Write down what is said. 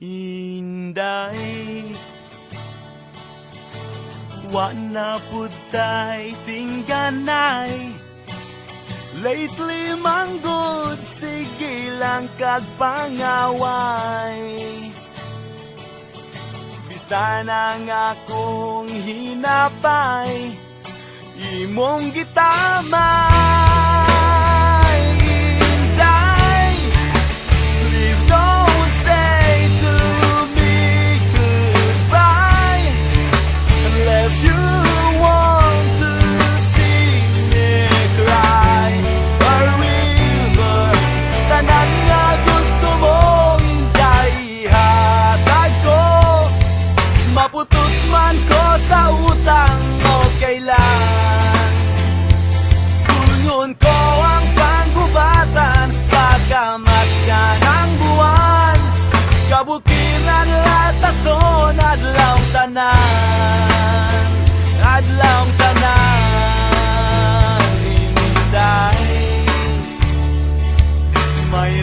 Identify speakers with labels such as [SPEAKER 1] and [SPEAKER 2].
[SPEAKER 1] Inday, wa na putay tingganay. Lately manggod, sige lang kag pangaway. Bisan ang akong hinapay, imong gitamay. Inday, please don't say to me goodbye unless you want to see me cry. A river, tanan nga gusto mong Inday ihatag ko. Maputos man ko sa utang, okay lang. Sunyon ko ang panggubatan, pagkamatya ng buwan. Kabukiran latason, adlaw tanan, adlaw tanan. Inday, may